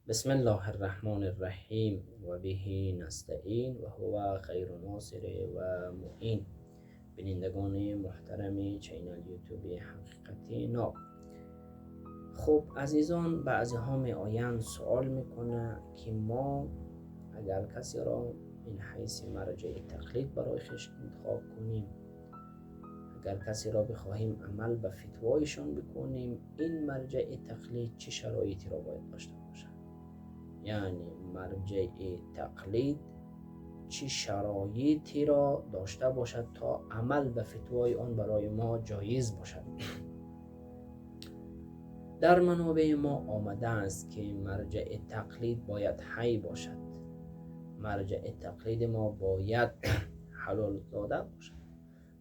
بسم الله الرحمن الرحیم و به نستعین و هو خیر ناصر و معین. بینندگان محترم چینل یوتیوبی حقیقت ناب، خب عزیزان، بعضی ها می آیند سوال میکنه که ما اگر کسی را این حیث مرجع تقلید برای خش انتخاب کنیم، اگر کسی را بخواهیم عمل به فتوایشان بکنیم، این مرجع تقلید چه شرایطی را باید داشته باشد؟ یعنی مرجع تقلید چه شرایطی را داشته باشد تا عمل به فتوای آن برای ما جایز باشد؟ در منابع ما آمده است که مرجع تقلید باید حی باشد، مرجع تقلید ما باید حلال زاده باشد،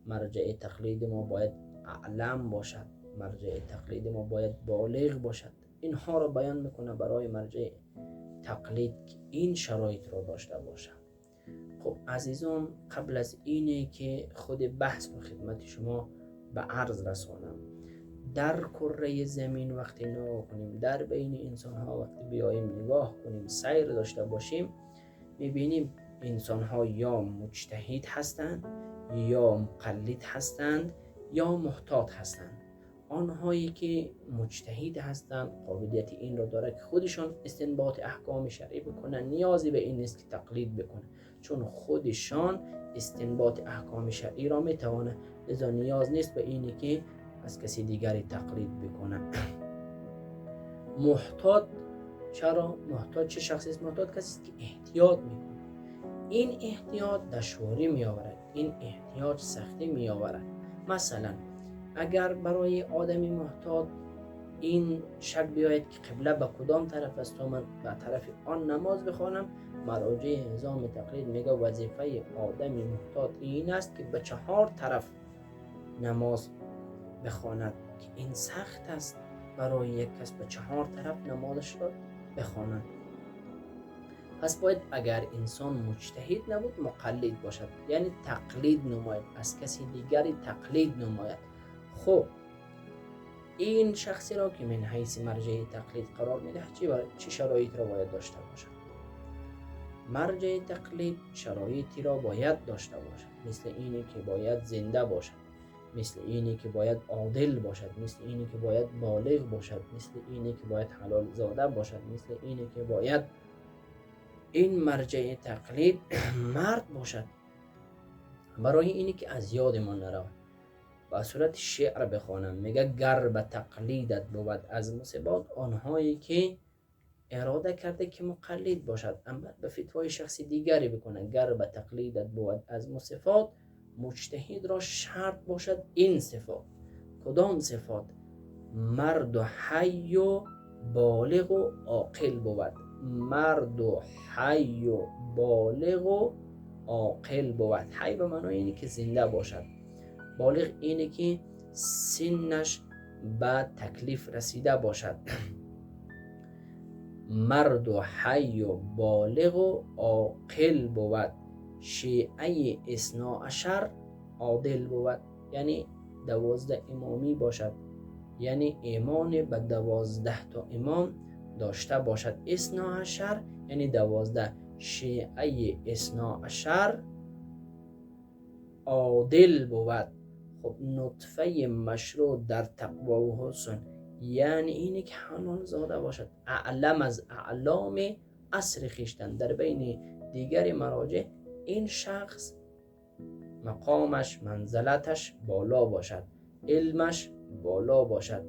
مرجع تقلید ما باید اعلم باشد، مرجع تقلید ما باید بالغ باشد. اینها را بیان میکنه برای مرجع تقلید که این شرایط را داشته باشد. خب عزیزان، قبل از اینه که خود بحث با خدمت شما به عرض رسانم، در کره زمین وقتی نگاه کنیم، در بین انسان ها وقتی بیاییم نگاه کنیم، سیر داشته باشیم، میبینیم انسان ها یا مجتهد هستند، یا مقلد هستند، یا محتاط هستند. آنهایی که مجتهد هستند قابلیت این را داره که خودشان استنباط احکام شرعی بکنن، نیازی به این نیست که تقلید بکنه، چون خودشان استنباط احکام شرعی را میتوانه، لذا نیاز نیست به اینی که از کسی دیگری تقلید بکنه. محتاط چرا؟ محتاط چه شخصی است؟ محتاط کسی است که احتیاط میکنه. این احتیاط دشواری می آورد، این احتیاط سختی می آورد. مثلا اگر برای آدمی محتاط این شک بیاید که قبله به کدام طرف است و من به طرف آن نماز بخوانم، مراجع نظام تقلید میگه وظیفه آدمی محتاط این است که به 4 طرف نماز بخواند، که این سخت است برای یک کس به 4 طرف نمازش را بخواند. پس باید اگر انسان مجتهد نبود مقلد باشد، یعنی تقلید نماید، از کسی دیگری تقلید نماید. خب این شخصی را که من حیث مرجع تقلید قرار میده چه شرایطی را باید داشته باشد؟ مرجع تقلید شرایطی را باید داشته باشد، مثل اینی که باید زنده باشد، مثل اینی که باید عادل باشد، مثل اینی که باید بالغ باشد، مثل اینی که باید حلال زاده باشد، مثل اینی که باید این مرجع تقلید مرد باشد. برای اینی که از یادمان نرود، با صورت شعر بخوانم، میگه گر به تقلیدت بود از مصیبات، آنهایی که اراده کرده که مقلد باشد اما به فتوای شخصی دیگری بکنه. گر به تقلیدت بود از مصیبات، مجتهد را شرط باشد این صفات. کدام صفات؟ مرد و حی و بالغ و عاقل بود. مرد و حی و بالغ و عاقل بود. حی به معنای اینه که زنده باشد، بالغ اینه که سنش به تکلیف رسیده باشد. مرد و حی و بالغ و عاقل بود. شیعه اثنا عشر عادل بود، یعنی 12 امامی باشد، یعنی ایمان به 12 تا امام داشته باشد. اثنا عشر یعنی 12. شیعه اثنا عشر عادل بود. خب نطفه مشروع در تقوا و حسن، یعنی اینی که حلال زاده باشد، اعلم از اعلام عصر خویشتن. در بین دیگر مراجع این شخص مقامش، منزلتش بالا باشد، علمش بالا باشد.